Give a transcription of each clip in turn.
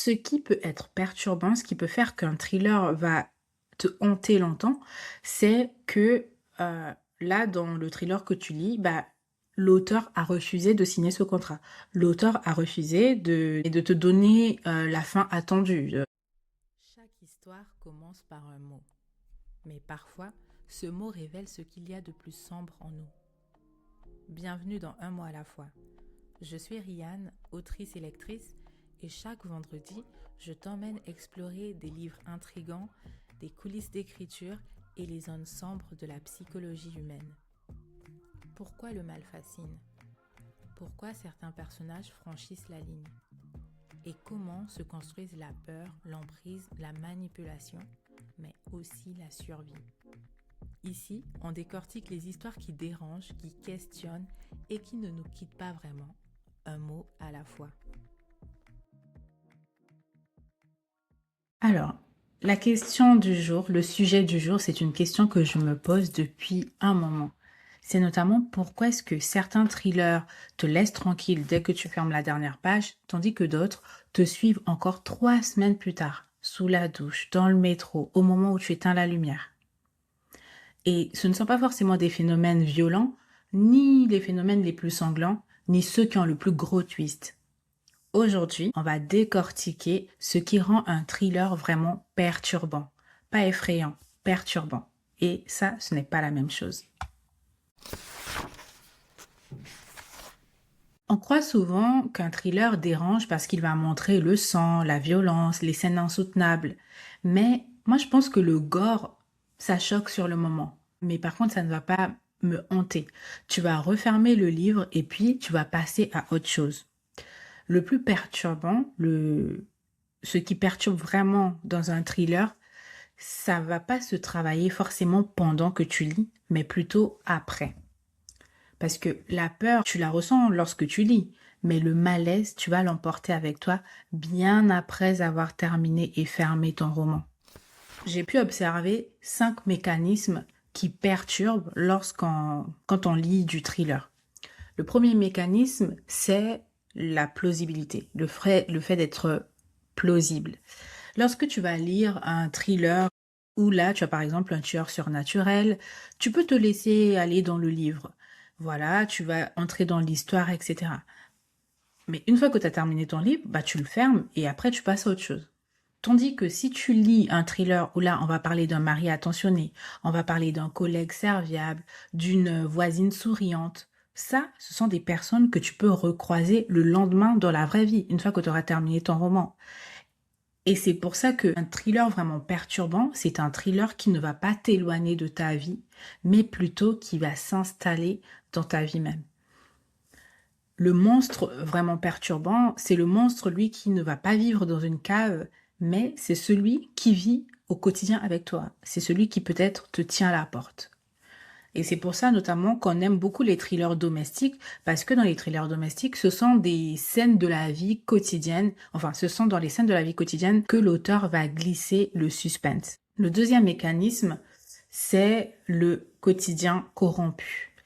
Ce qui peut être perturbant, ce qui peut faire qu'un thriller va te hanter longtemps, c'est que là, dans le thriller que tu lis, l'auteur a refusé de signer ce contrat. L'auteur a refusé de te donner la fin attendue. Chaque histoire commence par un mot. Mais parfois, ce mot révèle ce qu'il y a de plus sombre en nous. Bienvenue dans Un mot à la fois. Je suis Rianne, autrice et lectrice, et chaque vendredi, je t'emmène explorer des livres intrigants, des coulisses d'écriture et les zones sombres de la psychologie humaine. Pourquoi le mal fascine? Pourquoi certains personnages franchissent la ligne? Et comment se construisent la peur, l'emprise, la manipulation, mais aussi la survie? Ici, on décortique les histoires qui dérangent, qui questionnent et qui ne nous quittent pas vraiment. Un mot à la fois. Alors, la question du jour, le sujet du jour, c'est une question que je me pose depuis un moment. C'est notamment pourquoi est-ce que certains thrillers te laissent tranquille dès que tu fermes la dernière page, tandis que d'autres te suivent encore 3 semaines plus tard, sous la douche, dans le métro, au moment où tu éteins la lumière. Et ce ne sont pas forcément des phénomènes violents, ni les phénomènes les plus sanglants, ni ceux qui ont le plus gros twist. Aujourd'hui, on va décortiquer ce qui rend un thriller vraiment perturbant. Pas effrayant, perturbant. Et ça, ce n'est pas la même chose. On croit souvent qu'un thriller dérange parce qu'il va montrer le sang, la violence, les scènes insoutenables. Mais moi, je pense que le gore, ça choque sur le moment. Mais par contre, ça ne va pas me hanter. Tu vas refermer le livre et puis tu vas passer à autre chose. Le plus perturbant, ce qui perturbe vraiment dans un thriller, ça va pas se travailler forcément pendant que tu lis, mais plutôt après. Parce que la peur, tu la ressens lorsque tu lis, mais le malaise, tu vas l'emporter avec toi bien après avoir terminé et fermé ton roman. J'ai pu observer 5 mécanismes qui perturbent quand on lit du thriller. Le premier mécanisme, c'est la plausibilité, le fait d'être plausible. Lorsque tu vas lire un thriller où là, tu as par exemple un tueur surnaturel, tu peux te laisser aller dans le livre. Voilà, tu vas entrer dans l'histoire, etc. Mais une fois que tu as terminé ton livre, tu le fermes et après tu passes à autre chose. Tandis que si tu lis un thriller où là, on va parler d'un mari attentionné, on va parler d'un collègue serviable, d'une voisine souriante, ça, ce sont des personnes que tu peux recroiser le lendemain dans la vraie vie, une fois que tu auras terminé ton roman. Et c'est pour ça qu'un thriller vraiment perturbant, c'est un thriller qui ne va pas t'éloigner de ta vie, mais plutôt qui va s'installer dans ta vie même. Le monstre vraiment perturbant, c'est le monstre, lui, qui ne va pas vivre dans une cave, mais c'est celui qui vit au quotidien avec toi. C'est celui qui peut-être te tient à la porte. Et c'est pour ça notamment qu'on aime beaucoup les thrillers domestiques, parce que dans les thrillers domestiques, ce sont des scènes de la vie quotidienne, enfin ce sont dans les scènes de la vie quotidienne que l'auteur va glisser le suspense. Le deuxième mécanisme, c'est le quotidien corrompu.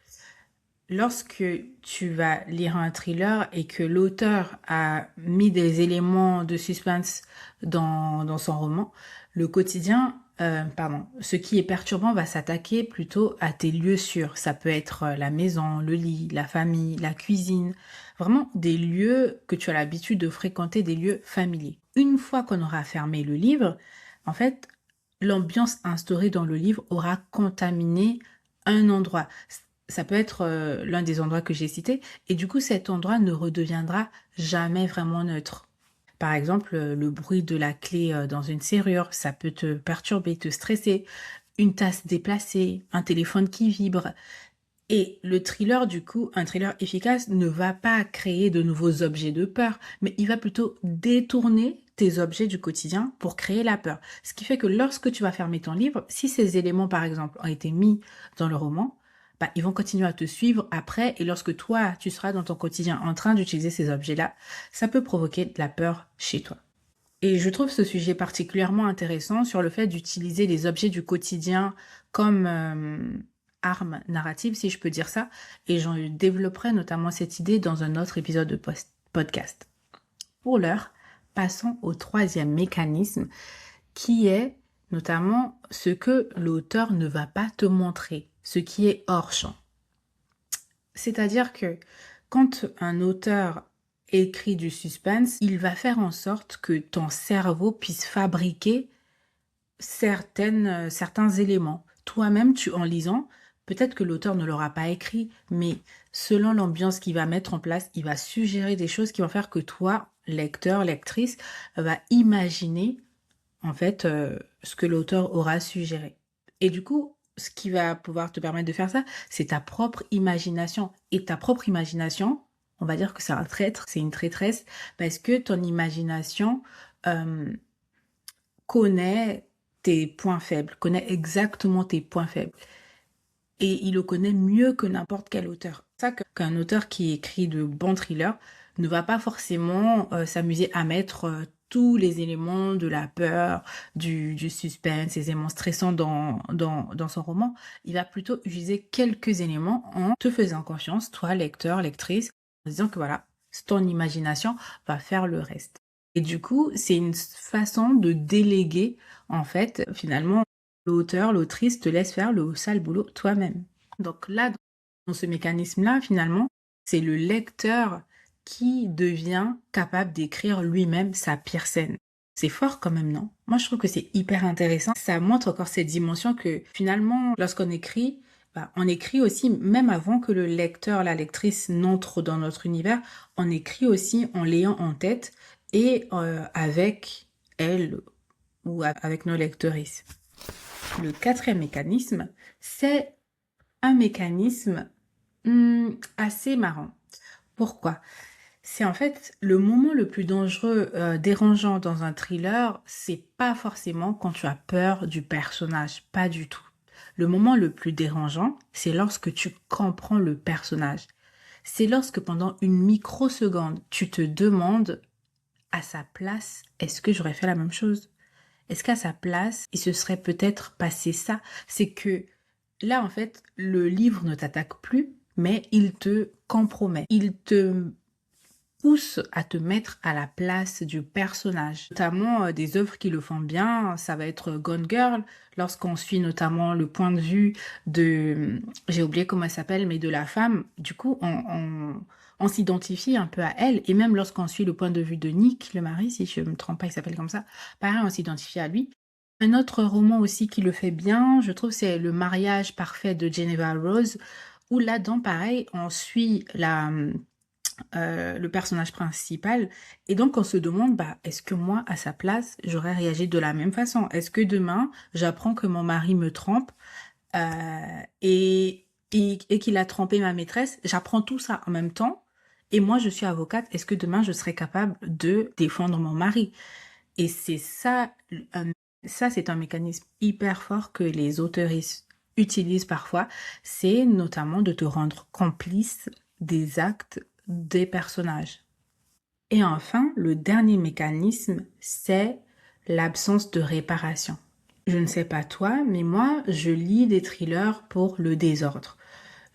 Lorsque tu vas lire un thriller et que l'auteur a mis des éléments de suspense dans son roman, le quotidien, ce qui est perturbant va s'attaquer plutôt à tes lieux sûrs. Ça peut être la maison, le lit, la famille, la cuisine, vraiment des lieux que tu as l'habitude de fréquenter, des lieux familiers. Une fois qu'on aura fermé le livre, en fait, l'ambiance instaurée dans le livre aura contaminé un endroit. Ça peut être l'un des endroits que j'ai cités, et du coup cet endroit ne redeviendra jamais vraiment neutre. Par exemple, le bruit de la clé dans une serrure, ça peut te perturber, te stresser, une tasse déplacée, un téléphone qui vibre. Et le thriller, du coup, un thriller efficace ne va pas créer de nouveaux objets de peur, mais il va plutôt détourner tes objets du quotidien pour créer la peur. Ce qui fait que lorsque tu vas fermer ton livre, si ces éléments, par exemple, ont été mis dans le roman, ils vont continuer à te suivre après, et lorsque toi, tu seras dans ton quotidien en train d'utiliser ces objets-là, ça peut provoquer de la peur chez toi. Et je trouve ce sujet particulièrement intéressant sur le fait d'utiliser les objets du quotidien comme arme narrative, si je peux dire ça, et j'en développerai notamment cette idée dans un autre épisode de podcast. Pour l'heure, Passons au troisième mécanisme qui est notamment ce que l'auteur ne va pas te montrer, ce qui est hors champ. C'est-à-dire que quand un auteur écrit du suspense, il va faire en sorte que ton cerveau puisse fabriquer certains éléments. Toi-même, en lisant, peut-être que l'auteur ne l'aura pas écrit, mais selon l'ambiance qu'il va mettre en place, il va suggérer des choses qui vont faire que toi, lecteur, lectrice, va imaginer en fait ce que l'auteur aura suggéré. Et du coup, ce qui va pouvoir te permettre de faire ça, c'est ta propre imagination. Et ta propre imagination, on va dire que c'est un traître, c'est une traîtresse, parce que ton imagination connaît tes points faibles, connaît exactement tes points faibles. Et il le connaît mieux que n'importe quel auteur. C'est ça qu'un auteur qui écrit de bons thrillers ne va pas forcément s'amuser à mettre tous les éléments de la peur, du suspense, ces éléments stressants dans son roman. Il va plutôt utiliser quelques éléments en te faisant confiance, toi, lecteur, lectrice, en disant que voilà, ton imagination va faire le reste. Et du coup, c'est une façon de déléguer, en fait, finalement, l'auteur, l'autrice te laisse faire le sale boulot toi-même. Donc là, dans ce mécanisme-là, finalement, c'est le lecteur qui devient capable d'écrire lui-même sa pire scène. C'est fort quand même, non? Moi, je trouve que c'est hyper intéressant. Ça montre encore cette dimension que finalement, lorsqu'on écrit, on écrit aussi, même avant que le lecteur, la lectrice n'entre dans notre univers, on écrit aussi en l'ayant en tête et avec elle ou avec nos lectrices. Le quatrième mécanisme, c'est un mécanisme assez marrant. Pourquoi? C'est en fait le moment le plus dangereux, dérangeant dans un thriller, c'est pas forcément quand tu as peur du personnage, pas du tout. Le moment le plus dérangeant, c'est lorsque tu comprends le personnage. C'est lorsque pendant une microseconde, tu te demandes à sa place, est-ce que j'aurais fait la même chose? Est-ce qu'à sa place, il se serait peut-être passé ça? C'est que là, en fait, le livre ne t'attaque plus, mais il te compromet. Il te pousse à te mettre à la place du personnage. Notamment des œuvres qui le font bien, ça va être Gone Girl, lorsqu'on suit notamment le point de vue de, j'ai oublié comment elle s'appelle, mais de la femme. Du coup, on s'identifie un peu à elle, et même lorsqu'on suit le point de vue de Nick, le mari, si je ne me trompe pas, il s'appelle comme ça, pareil, on s'identifie à lui. Un autre roman aussi qui le fait bien, je trouve, c'est Le mariage parfait de Geneva Rose, où là-dedans, pareil, on suit le personnage principal, et donc on se demande, est-ce que moi, à sa place, j'aurais réagi de la même façon? Est-ce que demain, j'apprends que mon mari me trompe et qu'il a trompé ma maîtresse, j'apprends tout ça en même temps, et moi, je suis avocate, est-ce que demain, je serai capable de défendre mon mari? Et c'est ça, ça c'est un mécanisme hyper fort que les auteuristes utilisent parfois, c'est notamment de te rendre complice des actes des personnages. Et enfin, le dernier mécanisme, c'est l'absence de réparation. Je ne sais pas toi, mais moi, je lis des thrillers pour le désordre.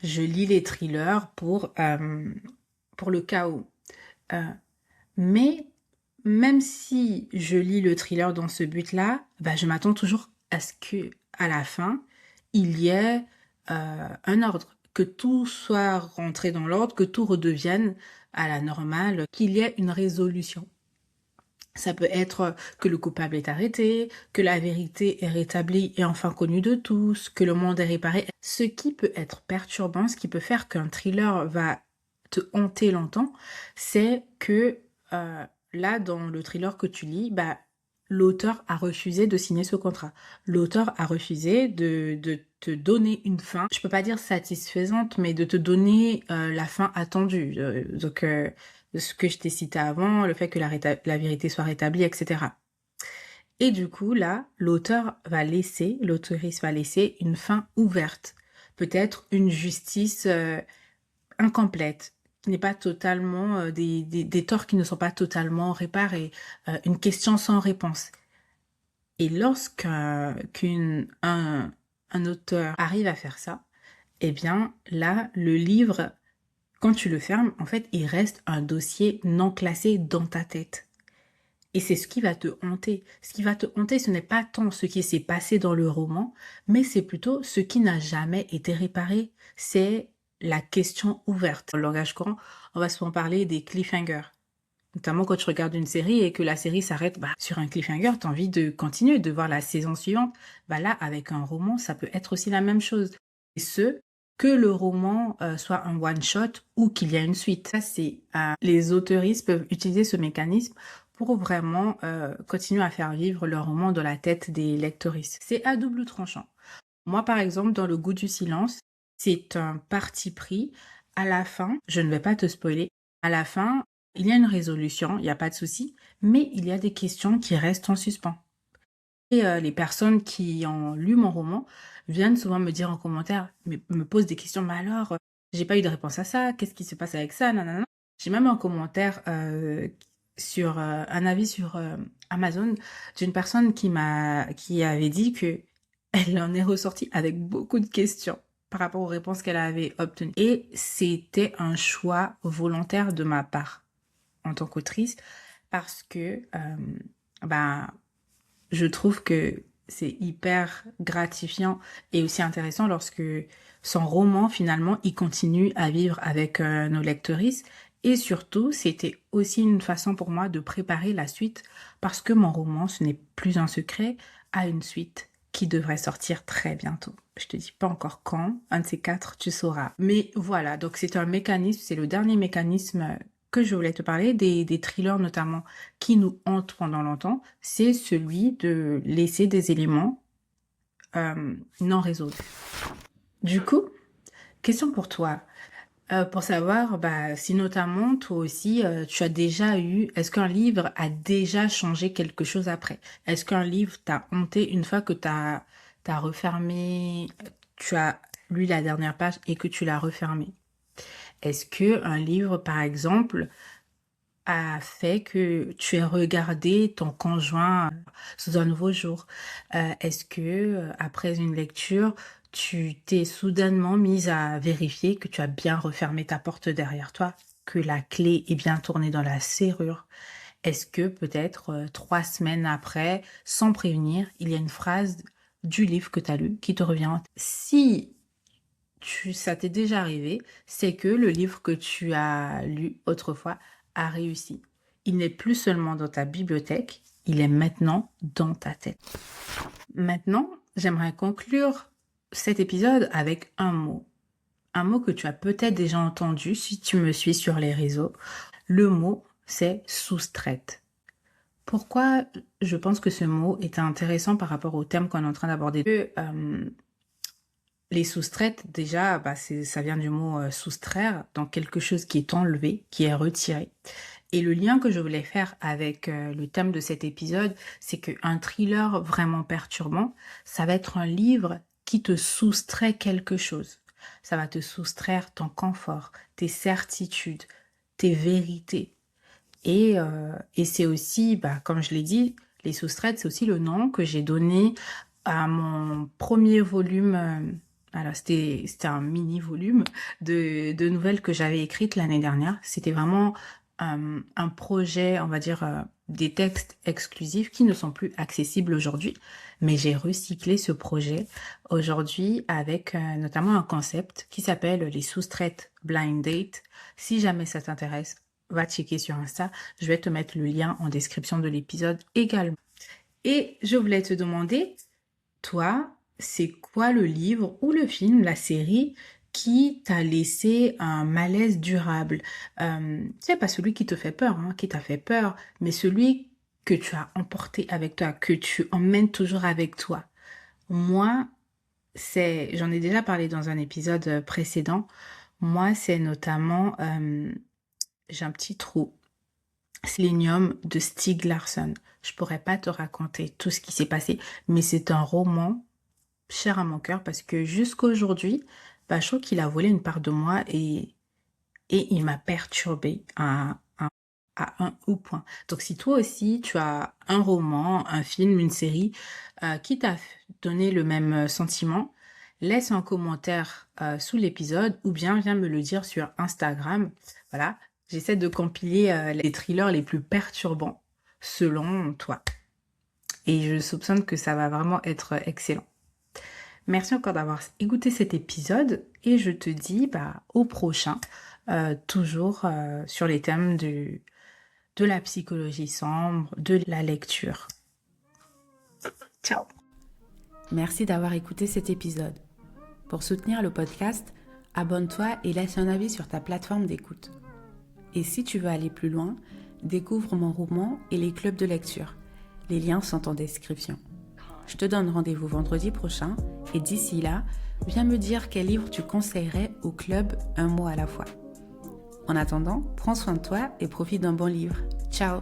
Je lis les thrillers pour le chaos. Mais même si je lis le thriller dans ce but-là, je m'attends toujours à ce que, à la fin, il y ait un ordre, que tout soit rentré dans l'ordre, que tout redevienne à la normale, qu'il y ait une résolution. Ça peut être que le coupable est arrêté, que la vérité est rétablie et enfin connue de tous, que le monde est réparé. Ce qui peut être perturbant, ce qui peut faire qu'un thriller va te hanter longtemps, c'est que là, dans le thriller que tu lis, l'auteur a refusé de signer ce contrat. L'auteur a refusé de te donner une fin, je peux pas dire satisfaisante, mais de te donner la fin attendue. Donc, ce que je t'ai cité avant, le fait que la vérité soit rétablie, etc. Et du coup, là, l'auteuriste va laisser une fin ouverte. Peut-être une justice incomplète, qui n'est pas totalement, des torts qui ne sont pas totalement réparés, une question sans réponse. Et lorsqu'un auteur arrive à faire ça, eh bien là, le livre, quand tu le fermes, en fait, il reste un dossier non classé dans ta tête. Et c'est ce qui va te hanter. Ce qui va te hanter, ce n'est pas tant ce qui s'est passé dans le roman, mais c'est plutôt ce qui n'a jamais été réparé. C'est la question ouverte. Dans le langage courant, on va souvent parler des cliffhangers. Notamment quand tu regardes une série et que la série s'arrête sur un cliffhanger, tu as envie de continuer, de voir la saison suivante. Là, avec un roman, ça peut être aussi la même chose. Et que le roman soit un one-shot ou qu'il y a une suite. Ça, c'est les auteuristes peuvent utiliser ce mécanisme pour vraiment continuer à faire vivre leur roman dans la tête des lectoristes. C'est à double tranchant. Moi, par exemple, dans Le Goût du silence, c'est un parti pris. À la fin, je ne vais pas te spoiler, à la fin, il y a une résolution, il n'y a pas de souci, mais il y a des questions qui restent en suspens. Et les personnes qui ont lu mon roman viennent souvent me dire en commentaire, me posent des questions, mais alors, j'ai pas eu de réponse à ça, qu'est-ce qui se passe avec ça, nanana. J'ai même un commentaire sur un avis sur Amazon d'une personne qui avait dit que elle en est ressortie avec beaucoup de questions par rapport aux réponses qu'elle avait obtenues. Et c'était un choix volontaire de ma part en tant qu'autrice parce que je trouve que c'est hyper gratifiant et aussi intéressant lorsque son roman, finalement, il continue à vivre avec nos lectrices. Et surtout, c'était aussi une façon pour moi de préparer la suite parce que mon roman, ce n'est plus un secret, a une suite qui devrait sortir très bientôt. Je te dis pas encore quand, un de ces quatre, tu sauras. Mais voilà, donc c'est un mécanisme, c'est le dernier mécanisme que je voulais te parler, des thrillers notamment qui nous hantent pendant longtemps, c'est celui de laisser des éléments non résolus. Du coup, question pour toi. Pour savoir si notamment toi aussi tu as déjà eu, est-ce qu'un livre a déjà changé quelque chose après? Est-ce qu'un livre t'a hanté une fois que t'as refermé, tu as lu la dernière page et que tu l'as refermé? Est-ce que un livre, par exemple, a fait que tu aies regardé ton conjoint sous un nouveau jour? Est-ce que après une lecture, tu t'es soudainement mise à vérifier que tu as bien refermé ta porte derrière toi, que la clé est bien tournée dans la serrure? Est-ce que peut-être 3 semaines après, sans prévenir, il y a une phrase du livre que tu as lu qui te revient en tête? Si ça t'est déjà arrivé, c'est que le livre que tu as lu autrefois a réussi. Il n'est plus seulement dans ta bibliothèque, il est maintenant dans ta tête. Maintenant, j'aimerais conclure cet épisode avec un mot. Un mot que tu as peut-être déjà entendu si tu me suis sur les réseaux. Le mot, c'est soustraite. Pourquoi je pense que ce mot est intéressant par rapport au thème qu'on est en train d'aborder? Les soustraites, déjà, ça vient du mot soustraire, donc quelque chose qui est enlevé, qui est retiré. Et le lien que je voulais faire avec le thème de cet épisode, c'est qu'un thriller vraiment perturbant, ça va être un livre qui te soustrait quelque chose. Ça va te soustraire ton confort, tes certitudes, tes vérités. Et c'est aussi, comme je l'ai dit, les soustraites, c'est aussi le nom que j'ai donné à mon premier volume. Alors, c'était un mini-volume de nouvelles que j'avais écrites l'année dernière. C'était vraiment un projet, on va dire, des textes exclusifs qui ne sont plus accessibles aujourd'hui. Mais j'ai recyclé ce projet aujourd'hui avec notamment un concept qui s'appelle les soustraites blind date. Si jamais ça t'intéresse, va checker sur Insta. Je vais te mettre le lien en description de l'épisode également. Et je voulais te demander, toi, c'est quoi le livre ou le film, la série qui t'a laissé un malaise durable? C'est pas celui qui te fait peur, qui t'a fait peur, mais celui que tu as emporté avec toi, que tu emmènes toujours avec toi. Moi, j'en ai déjà parlé dans un épisode précédent. Moi, c'est notamment, j'ai un petit trou. Selenium de Stieg Larsson. Je pourrais pas te raconter tout ce qui s'est passé, mais c'est un roman cher à mon cœur parce que jusqu'à aujourd'hui, je trouve qu'il a volé une part de moi et il m'a perturbée à un haut point. Donc si toi aussi tu as un roman, un film, une série qui t'a donné le même sentiment, laisse un commentaire sous l'épisode ou bien viens me le dire sur Instagram. Voilà, j'essaie de compiler les thrillers les plus perturbants selon toi. Et je soupçonne que ça va vraiment être excellent. Merci encore d'avoir écouté cet épisode et je te dis au prochain, toujours sur les thèmes de la psychologie sombre, de la lecture. Ciao. Merci d'avoir écouté cet épisode. Pour soutenir le podcast, abonne-toi et laisse un avis sur ta plateforme d'écoute. Et si tu veux aller plus loin, découvre mon roman et les clubs de lecture. Les liens sont en description. Je te donne rendez-vous vendredi prochain et d'ici là, viens me dire quel livre tu conseillerais au club un mois à la fois. En attendant, prends soin de toi et profite d'un bon livre. Ciao!